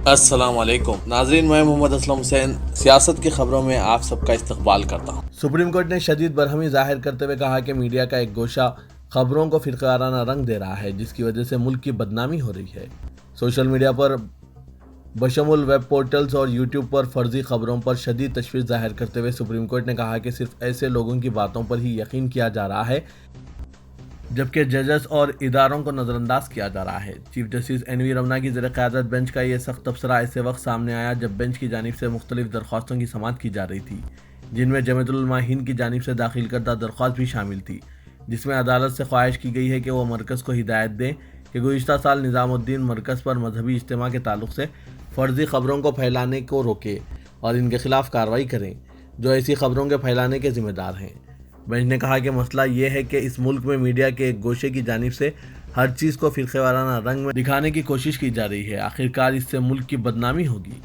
السلام علیکم ناظرین، میں محمد اسلم حسین سیاست کی خبروں میں آپ سب کا استقبال کرتا ہوں۔ سپریم کورٹ نے شدید برہمی ظاہر کرتے ہوئے کہا کہ میڈیا کا ایک گوشہ خبروں کو فرقہ وارانہ رنگ دے رہا ہے، جس کی وجہ سے ملک کی بدنامی ہو رہی ہے۔ سوشل میڈیا پر بشمول ویب پورٹلز اور یوٹیوب پر فرضی خبروں پر شدید تشویش ظاہر کرتے ہوئے سپریم کورٹ نے کہا کہ صرف ایسے لوگوں کی باتوں پر ہی یقین کیا جا رہا ہے جبکہ ججز اور اداروں کو نظر انداز کیا جا رہا ہے۔ چیف جسٹس این وی رمنا کی زیر قیادت بینچ کا یہ سخت تبصرہ ایسے وقت سامنے آیا جب بینچ کی جانب سے مختلف درخواستوں کی سماعت کی جا رہی تھی، جن میں جمعیت العلماء ہند کی جانب سے داخل کردہ درخواست بھی شامل تھی، جس میں عدالت سے خواہش کی گئی ہے کہ وہ مرکز کو ہدایت دیں کہ گزشتہ سال نظام الدین مرکز پر مذہبی اجتماع کے تعلق سے فرضی خبروں کو پھیلانے کو روکے اور ان کے خلاف کارروائی کریں جو ایسی خبروں کے پھیلانے کے ذمہ دار ہیں۔ بینچ نے کہا کہ مسئلہ یہ ہے کہ اس ملک میں میڈیا کے ایک گوشے کی جانب سے ہر چیز کو فرقہ وارانہ رنگ میں دکھانے کی کوشش کی جا رہی ہے، آخرکار اس سے ملک کی بدنامی ہوگی۔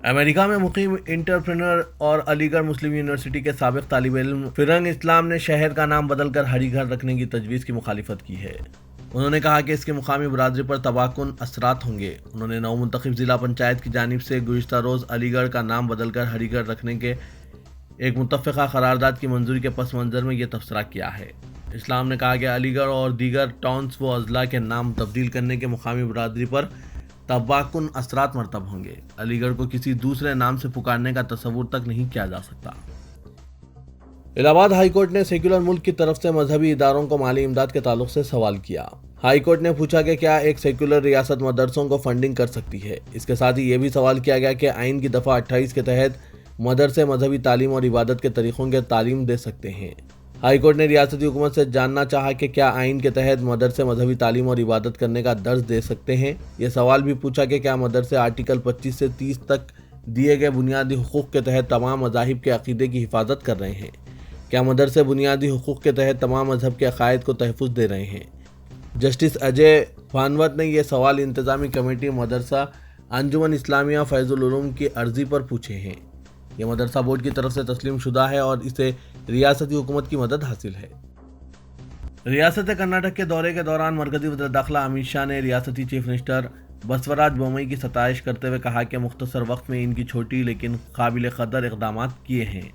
امریکہ میں مقیم انٹرپرینر اور علی گڑھ مسلم یونیورسٹی کے سابق طالب علم فرنگ اسلام نے شہر کا نام بدل کر ہری گھر رکھنے کی تجویز کی مخالفت کی ہے۔ انہوں نے کہا کہ اس کے مقامی برادری پر تباہ کن اثرات ہوں گے۔ انہوں نے نو منتخب ضلع پنچایت کی جانب سے گزشتہ روز علی گڑھ کا نام بدل کر ہری گھر رکھنے کے ایک متفقہ قرارداد کی منظوری کے پس منظر میں یہ تبصرہ کیا ہے۔ اسلام نے کہا کہ علی گڑھ اور دیگر ٹاؤنز و اضلاع کے نام تبدیل کرنے کے مقامی برادری پر تباہ کن اثرات مرتب ہوں گے۔ علی گڑھ کو کسی دوسرے نام سے پکارنے کا تصور تک نہیں کیا جا سکتا۔ الہ آباد ہائی کورٹ نے سیکولر ملک کی طرف سے مذہبی اداروں کو مالی امداد کے تعلق سے سوال کیا۔ ہائی کورٹ نے پوچھا کہ کیا ایک سیکولر ریاست مدرسوں کو فنڈنگ کر سکتی ہے۔ اس کے ساتھ ہی یہ بھی سوال کیا گیا کہ آئین کی دفعہ 28 کے تحت مدرسے مذہبی تعلیم اور عبادت کے طریقوں کے تعلیم دے سکتے ہیں۔ ہائی کورٹ نے ریاستی حکومت سے جاننا چاہا کہ کیا آئین کے تحت مدرسے مذہبی تعلیم اور عبادت کرنے کا درس دے سکتے ہیں۔ یہ سوال بھی پوچھا کہ کیا مدرسے آرٹیکل 25 سے 30 تک دیے گئے بنیادی حقوق کے تحت تمام مذاہب کے عقیدے کی حفاظت کر رہے ہیں۔ کیا مدرسے بنیادی حقوق کے تحت تمام مذہب کے عقائد کو تحفظ دے رہے ہیں۔ جسٹس اجے بھانوت نے یہ سوال انتظامی کمیٹی مدرسہ انجمن اسلامیہ فیض العلوم کی عرضی پر پوچھے ہیں۔ یہ مدرسہ بورڈ کی طرف سے تسلیم شدہ ہے اور اسے ریاستی حکومت کی مدد حاصل ہے۔ ریاست کرناٹک کے دورے کے دوران مرکزی وزیر داخلہ امت شاہ نے ریاستی چیف منسٹر بسوراج بومئی کی ستائش کرتے ہوئے کہا کہ مختصر وقت میں ان کی چھوٹی لیکن قابل قدر اقدامات کیے ہیں۔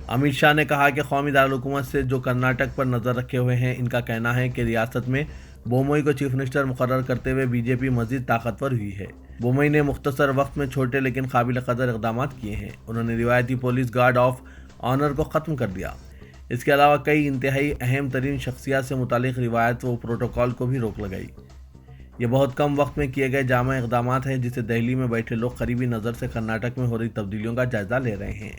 امت شاہ نے کہا کہ قومی دارالحکومت سے جو کرناٹک پر نظر رکھے ہوئے ہیں، ان کا کہنا ہے کہ ریاست میں بومئی کو چیف منسٹر مقرر کرتے ہوئے بی جے پی مزید طاقتور ہوئی ہے۔ بومئی نے مختصر وقت میں چھوٹے لیکن قابل قدر اقدامات کیے ہیں۔ انہوں نے روایتی پولیس گارڈ آف آنر کو ختم کر دیا۔ اس کے علاوہ کئی انتہائی اہم ترین شخصیات سے متعلق روایت و پروٹوکول کو بھی روک لگائی۔ یہ بہت کم وقت میں کیے گئے جامع اقدامات ہیں جسے دہلی میں بیٹھے لوگ قریبی نظر سے کرناٹک میں ہو رہی تبدیلیوں کا جائزہ لے رہے ہیں۔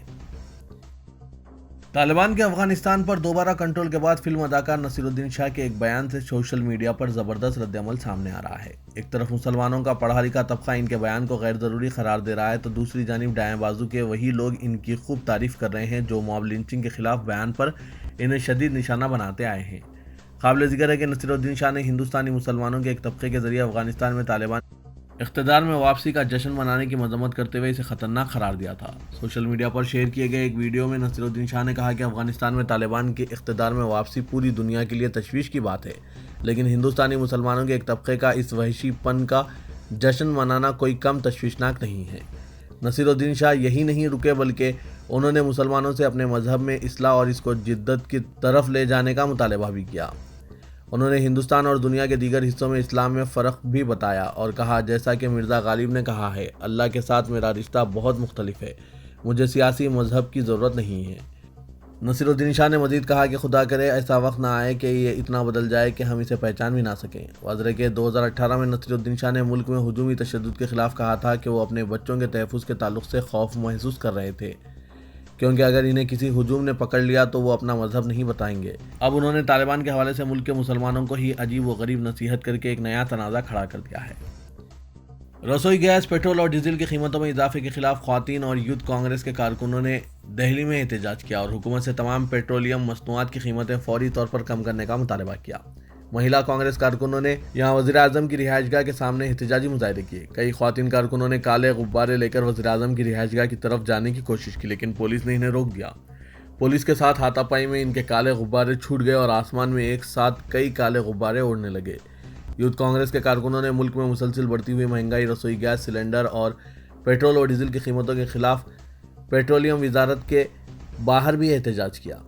طالبان کے افغانستان پر دوبارہ کنٹرول کے بعد فلم اداکار نصیر الدین شاہ کے ایک بیان سے سوشل میڈیا پر زبردست رد عمل سامنے آ رہا ہے۔ ایک طرف مسلمانوں کا پڑھا لکھا طبقہ ان کے بیان کو غیر ضروری قرار دے رہا ہے تو دوسری جانب دائیں بازو کے وہی لوگ ان کی خوب تعریف کر رہے ہیں جو موب لنچنگ کے خلاف بیان پر انہیں شدید نشانہ بناتے آئے ہیں۔ قابل ذکر ہے کہ نصیر الدین شاہ نے ہندوستانی مسلمانوں کے ایک طبقے کے ذریعے افغانستان میں طالبان اقتدار میں واپسی کا جشن منانے کی مذمت کرتے ہوئے اسے خطرناک قرار دیا تھا۔ سوشل میڈیا پر شیئر کیے گئے ایک ویڈیو میں نصیر الدین شاہ نے کہا کہ افغانستان میں طالبان کے اقتدار میں واپسی پوری دنیا کے لیے تشویش کی بات ہے، لیکن ہندوستانی مسلمانوں کے ایک طبقے کا اس وحشی پن کا جشن منانا کوئی کم تشویشناک نہیں ہے۔ نصیر الدین شاہ یہی نہیں رکے بلکہ انہوں نے مسلمانوں سے اپنے مذہب میں اصلاح اور اس کو جدت کی طرف لے جانے کا مطالبہ بھی کیا۔ انہوں نے ہندوستان اور دنیا کے دیگر حصوں میں اسلام میں فرق بھی بتایا اور کہا، جیسا کہ مرزا غالب نے کہا ہے، اللہ کے ساتھ میرا رشتہ بہت مختلف ہے، مجھے سیاسی مذہب کی ضرورت نہیں ہے۔ نصیر الدین شاہ نے مزید کہا کہ خدا کرے ایسا وقت نہ آئے کہ یہ اتنا بدل جائے کہ ہم اسے پہچان بھی نہ سکیں۔ واضح ہے کہ 2018 میں نصیر الدین شاہ نے ملک میں ہجومی تشدد کے خلاف کہا تھا کہ وہ اپنے بچوں کے تحفظ کے تعلق سے خوف محسوس کر رہے تھے، کیونکہ اگر انہیں کسی ہجوم نے پکڑ لیا تو وہ اپنا مذہب نہیں بتائیں گے۔ اب انہوں نے طالبان کے حوالے سے ملک کے مسلمانوں کو ہی عجیب و غریب نصیحت کر کے ایک نیا تنازع کھڑا کر دیا ہے۔ رسوئی گیس، پیٹرول اور ڈیزل کی قیمتوں میں اضافے کے خلاف خواتین اور یوتھ کانگریس کے کارکنوں نے دہلی میں احتجاج کیا اور حکومت سے تمام پیٹرولیم مصنوعات کی قیمتیں فوری طور پر کم کرنے کا مطالبہ کیا۔ مہیلا کانگریس کارکنوں نے یہاں وزیر اعظم کی رہائش گاہ کے سامنے احتجاجی مظاہرے کیے۔ کئی خواتین کارکنوں نے کالے غبارے لے کر وزیر اعظم کی رہائش گاہ کی طرف جانے کی کوشش کی، لیکن پولیس نے انہیں روک دیا۔ پولیس کے ساتھ ہاتھا پائی میں ان کے کالے غبارے چھوٹ گئے اور آسمان میں ایک ساتھ کئی کالے غبارے اڑنے لگے۔ यूथ कांग्रेस के कारकुनों ने मुल्क में मुसलसल बढ़ती हुई महंगाई, रसोई गैस सिलेंडर और पेट्रोल और डीजल की कीमतों के खिलाफ पेट्रोलियम वजारत के बाहर भी एहतजाज किया।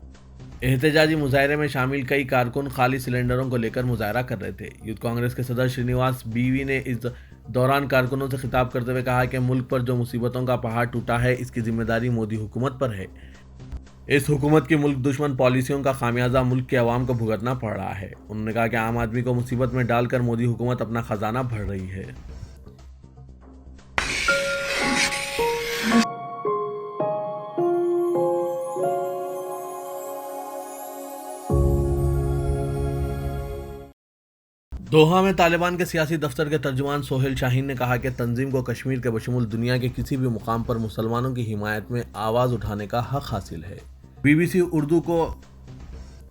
एहतजाजी मुजाहरे में शामिल कई कारकुन खाली सिलेंडरों को लेकर मुजाहरा कर रहे थे। यूथ कांग्रेस के सदर श्रीनिवास बीवी ने इस दौरान कारकुनों से खिताब करते हुए कहा कि मुल्क पर जो मुसीबतों का पहाड़ टूटा है, इसकी जिम्मेदारी मोदी हुकूमत पर है। इस हुकूमत की मुल्क दुश्मन पॉलिसियों का खामियाजा मुल्क के अवाम को भुगतना पड़ रहा है। उन्होंने कहा कि आम आदमी को मुसीबत में डालकर मोदी हुकूमत अपना खजाना भर रही है। दोहा में तालिबान के सियासी दफ्तर के तर्जुमान सोहेल शाहीन ने कहा कि तंजीम को कश्मीर के बशमूल दुनिया के किसी भी मुकाम पर मुसलमानों की हिमायत में आवाज़ उठाने का हक हासिल है। BBC उर्दू को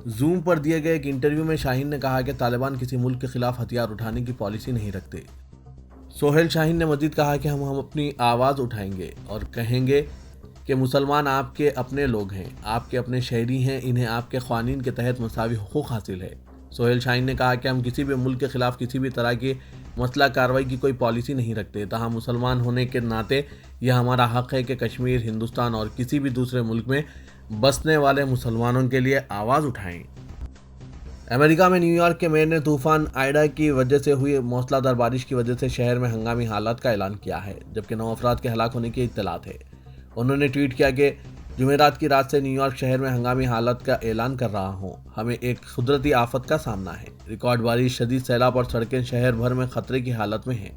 जूम पर दिए गए एक इंटरव्यू में शाहीन ने कहा कि तालिबान किसी मुल्क के खिलाफ हथियार उठाने की पॉलिसी नहीं रखते। सोहेल शाहीन ने मजीद कहा कि हम अपनी आवाज़ उठाएंगे और कहेंगे कि मुसलमान आपके अपने लोग हैं, आपके अपने शहरी हैं, इन्हें आपके क़ानून के तहत मसावी हुकूक हासिल है। सोहेल शाहीन ने कहा कि हम किसी भी मुल्क के खिलाफ किसी भी तरह की मसला कार्रवाई की कोई पॉलिसी नहीं रखते। तहाँ मुसलमान होने के नाते यह हमारा हक है कि कश्मीर, हिंदुस्तान और किसी भी दूसरे मुल्क में बसने वाले मुसलमानों के लिए आवाज़ उठाएं। अमेरिका में न्यूयॉर्क के मेयर ने तूफान आइडा की वजह से हुई मौसलाधार बारिश की वजह से शहर में हंगामी हालात का ऐलान किया है, जबकि 9 अफराद के हलाक होने की इत्तलात है। उन्होंने ट्वीट किया कि जुमेरात की रात से न्यूयॉर्क शहर में हंगामी हालत का ऐलान कर रहा हूँ। हमें एक कुदरती आफत का सामना है। रिकॉर्ड बारिश, शदीद सैलाब और सड़कें शहर भर में खतरे की हालत में हैं।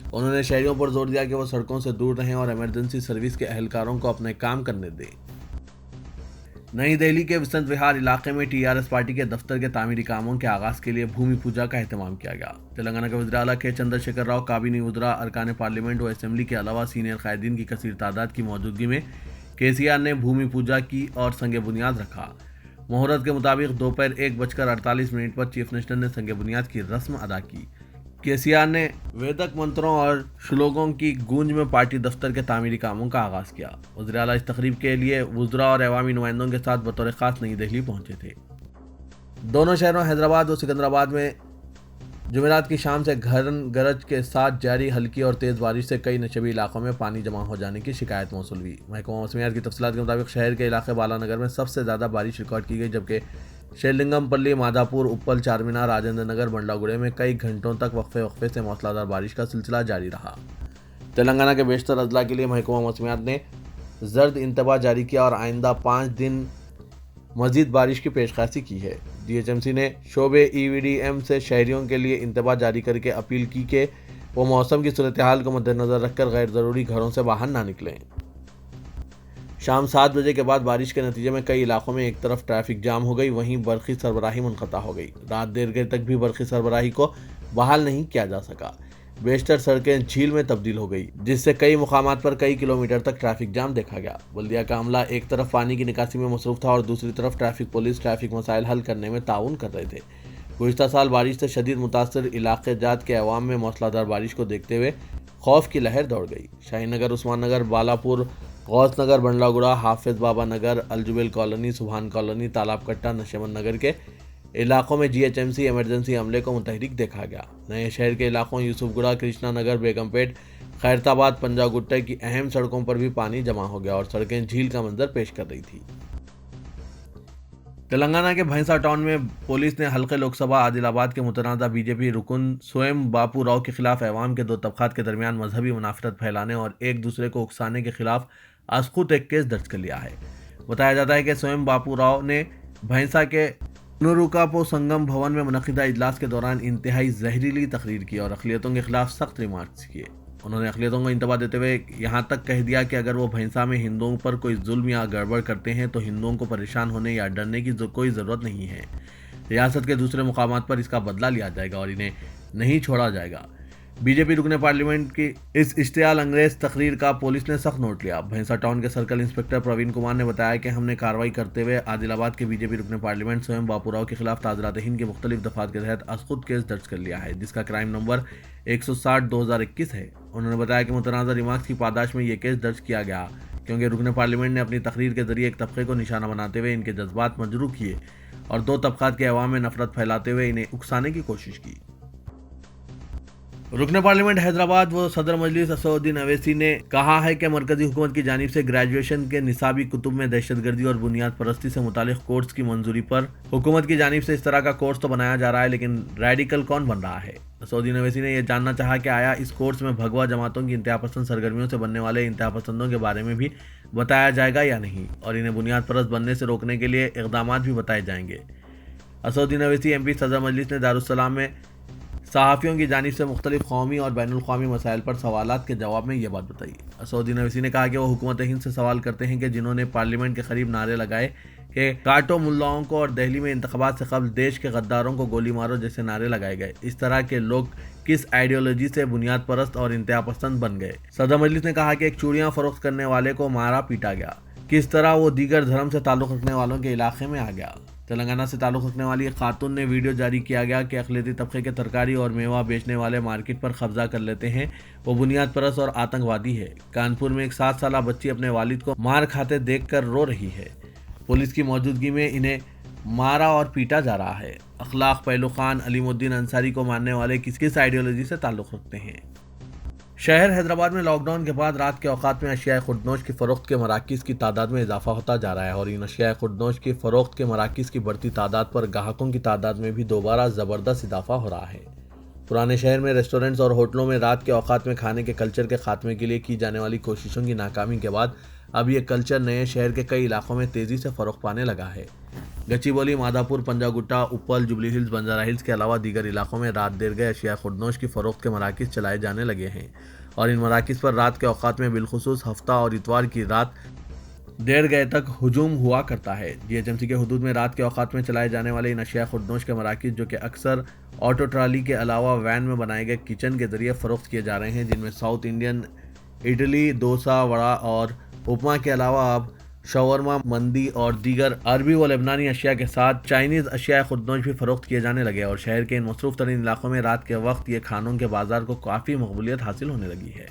उन्होंने शहरियों पर जोर दिया कि वो सड़कों से दूर रहें और इमरजेंसी सर्विस के अहलकारों को अपने काम करने दें। नई दिल्ली के वसंत विहार इलाके में TRS पार्टी के दफ्तर के तामीरी कामों के आगाज के लिए भूमि पूजा का एहतमाम किया गया। तेलंगाना के वज़ीर आला के चंद्रशेखर राव, काबीनी वज़रा, अरकान पार्लियामेंट व असेंबली के अलावा सीनियर कायदीन की कसीर तादाद की मौजूदगी में KCR ने भूमि पूजा की और संग बुनियाद रखा। मुहूर्त के मुताबिक दोपहर 1:48 पर चीफ मिनिस्टर ने संग बुनियाद की रस्म अदा की। KCR ने वेदक मंत्रों और श्लोकों की गूंज में पार्टी दफ्तर के तामीरी कामों का आगाज किया। वज़ीर आला इस तकरीब के लिए वुज़रा और अवामी नुमाइंदों के साथ बतौर खास नई दिल्ली पहुंचे थे। दोनों शहरों हैदराबाद और सिकंदराबाद में जुमेरात की शाम से गरज के साथ जारी हल्की और तेज़ बारिश से कई नशबी इलाकों में पानी जमा हो जाने की शिकायत मौसूल हुई। महकमा मौसमियात की तफसीलात के मुताबिक शहर के इलाके बालानगर में सबसे ज़्यादा बारिश रिकॉर्ड की गई, जबकि शेरलिंगमपल्ली, माधापुर, उप्पल, चारमीनार, राजेंद्र नगर, बंडागुड़े में कई घंटों तक वक्फे से मौसलाधार बारिश का सिलसिला जारी रहा। तेलंगाना के बेशतर अजला के लिए महकमा मौसमियात ने जर्द इंतबाह जारी किया और आइंदा 5 दिन मजीद बारिश की पेशकशी की है। DHMC ने शोबे EVDM से शहरियों के लिए इंतबाह जारी करके अपील की कि वो मौसम की सूरत हाल को मद्देनज़र रखकर गैर ज़रूरी घरों से बाहर ना निकलें। शाम 7 बजे के बाद बारिश के नतीजे में कई इलाकों में एक तरफ ट्रैफिक जाम हो गई, वहीं बरक़ी सरबराही मुनक़ता हो गई। रात देर तक भी बरक़ी सरबराही को बहाल नहीं किया जा सका। बेशतर सड़कें झील में तब्दील हो गई, जिससे कई मुकामात पर कई किलोमीटर तक ट्रैफिक जाम देखा गया। बल्दिया का अमला एक तरफ पानी की निकासी में मसरूफ़ था और दूसरी तरफ ट्रैफिक पुलिस ट्रैफिक मसाइल हल करने में ताउन कर रहे थे। गुज़िश्ता साल बारिश से शदीद मुतासर इलाके जात के अवाम में मौसलाधार बारिश को देखते हुए खौफ की लहर दौड़ गई। शाहीन नगर, उस्मान नगर, बालापुर, गौस नगर, बंडलागुड़ा, हाफिज बाबा नगर, अलजुबेल कॉलोनी, सुभान कॉलोनी, तालाब कट्टा, नशेमन नगर के इलाकों में GHMC इमरजेंसी अमले को मुतहरिक देखा गया। नए शहर के इलाकों यूसुफगुड़ा, कृष्णा नगर, बेगमपेट, खैरताबाद, पंजागुट्टे की अहम सड़कों पर भी पानी जमा हो गया और सड़कें झील का मंजर पेश कर रही थी। तेलंगाना के भैंसा टाउन में पुलिस ने हल्के लोकसभा आदिलाबाद के मुतनाज़ा BJP रुकन स्वयं बापू राव के खिलाफ अवाम के 2 तबक़ात के दरमियान मजहबी मुनाफरत फैलाने और एक दूसरे को उकसाने के खिलाफ आसखुद एक केस दर्ज कर लिया है। बताया जाता है कि स्वयं बापू राव ने भैंसा के नुरुकापो संगम भवन में मुनक़िदा इजलास के दौरान इंतहाई जहरीली तकरीर की और अक़लियतों के खिलाफ सख्त रिमार्क्स किए। उन्होंने अक़लियतों को इंतबाह देते हुए यहाँ तक कह दिया कि अगर वो भैंसा में हिंदुओं पर कोई जुल्म या गड़बड़ करते हैं तो हिंदुओं को परेशान होने या डरने की कोई ज़रूरत नहीं है। रियासत के दूसरे मुकामात पर इसका बदला लिया जाएगा और इन्हें नहीं छोड़ा जाएगा। BJP रुकने पार्लियामेंट की इस इश्तियाल अंग्रेज तकरीर का पुलिस ने सख्त नोट लिया। भैंसा टाउन के सर्कल इंस्पेक्टर प्रवीण कुमार ने बताया कि हमने कार्रवाई करते हुए आदिलाबाद के BJP रुकने पार्लियामेंट स्वयं बापूराव के खिलाफ ताज़रात हिंद के मुख्तलिफ दफ़ात के तहत आसखुद केस दर्ज कर लिया है, जिसका क्राइम नंबर 160/2021 है। उन्होंने बताया कि मुतनाज़ा रिमार्क्स की पादाश में ये केस दर्ज किया गया क्योंकि रुकने पार्लियामेंट ने अपनी तकरीर के जरिए एक तबके को निशाना बनाते हुए इनके जज्बात मजरूह किए और 2 तबक़ात के अवाम में नफरत फैलाते हुए इन्हें उकसाने की कोशिश की। रुकन पार्लियामेंट हैदराबाद व सदर मजलिस असदुद्दीन अवैसी ने कहा है कि मरकजी हुकूमत की जानिब से ग्रेजुएशन के निसाबी कुतुब में दहशतगर्दी और बुनियाद परस्ती से मुतालिक कोर्स की मंजूरी पर हुकूमत की जानिब से इस तरह का कोर्स तो बनाया जा रहा है, लेकिन रेडिकल कौन बन रहा है। असदुद्दीन अवैसी ने यह जानना चाहा कि आया इस कोर्स में भगवा जमातों की इंतहा पसंद सरगर्मियों से बनने वाले इंतहा पसंदों के बारे में भी बताया जाएगा या नहीं, और इन्हें बुनियाद परस्त बनने से रोकने के लिए इक़दामात भी बताए जाएंगे। असदुद्दीन अवैसी MP सदर मजलिस ने दारुस्सलाम में सहाफ़ियों की जानिब से मुख्तलिफ कौमी और बैनुल-अक़वामी मसाइल पर सवालात के जवाब में ये बात बताई। असदुद्दीन अवैसी ने कहा कि वो हुकूमत हिंद से सवाल करते हैं कि जिन्होंने पार्लियामेंट के करीब नारे लगाए कि काटो मुल्लाओं को और दिल्ली में इंतखाबात से कबल देश के गद्दारों को गोली मारो जैसे नारे लगाए गए, इस तरह के लोग किस आइडियोलॉजी से बुनियाद परस्त और इंतहा पसंद बन गए। सदर मजलिस ने कहा कि एक चूड़ियाँ फरोख्त करने वाले को मारा पीटा गया, किस तरह वो दीगर धर्म से ताल्लुक़ रखने वालों के इलाके में आ गया। तेलंगाना से ताल्लुक़ रखने वाली एक खातून ने वीडियो जारी किया गया कि अक़लियती तबके के तरकारी और मेवा बेचने वाले मार्केट पर कब्जा कर लेते हैं, वो बुनियाद परस्त और आतंकवादी है। कानपुर में एक 7 साला बच्ची अपने वालिद को मार खाते देखकर रो रही है। पुलिस की मौजूदगी में इन्हें मारा और पीटा जा रहा है। अखलाक पहलू खान अलीमुद्दीन अंसारी को मारने वाले किस आइडियोलॉजी से ताल्लुक़ रखते हैं। शहर हैदराबाद में लॉकडाउन के बाद रात के औकात में अशिया खुर्दनोश की फ़रोख्त के मराकिज़ की तादाद में इजाफा होता जा रहा है, और इन अशिया खुर्दनोश की फ़रोख्त के मराकिज़ की बढ़ती तादाद पर गाहकों की तादाद में भी दोबारा ज़बरदस्त इजाफा हो रहा है। पुराने शहर में रेस्टोरेंट्स और होटलों में रात के औकात में खाने के कल्चर के खात्मे के लिए की जाने वाली कोशिशों की नाकामी के बाद अब ये कल्चर नए शहर के कई इलाकों में तेज़ी से फ़रोग़ पाने लगा है। गच्चीबौली, माधापुर, पंजागुट्टा, उप्पल, जुबली हिल्स, बंजारा हिल्स के अलावा दीगर इलाकों में रात देर गए अशिया खुर्दनोश की फ़रोख्त के मराकिज़ चलाए जाने लगे हैं, और इन मराकिज़ पर रात के औकात में बिलखुसूस हफ्ता और इतवार की रात देर गए तक हुजूम हुआ करता है। GHMC के हुदूद में रात के औकात में चलाए जाने वाले इन अशिया खुर्दनोश के मराकिज़, जो कि अक्सर ऑटो ट्राली के अलावा वैन में बनाए गए किचन के ज़रिए फ़रोख्त किए जा रहे हैं, जिनमें साउथ इंडियन इडली, डोसा, वड़ा और उपमा के अलावा अब शवरमा, मंदी और दीगर अरबी व लेबनानी अशिया के साथ चाइनीज़ अशिया खुर्दनोश भी फ़रोख्त किए जाने लगे, और शहर के इन मसरूफ़ तरीन इलाकों में रात के वक्त ये खानों के बाज़ार को काफ़ी मकबूलियत हासिल होने लगी है।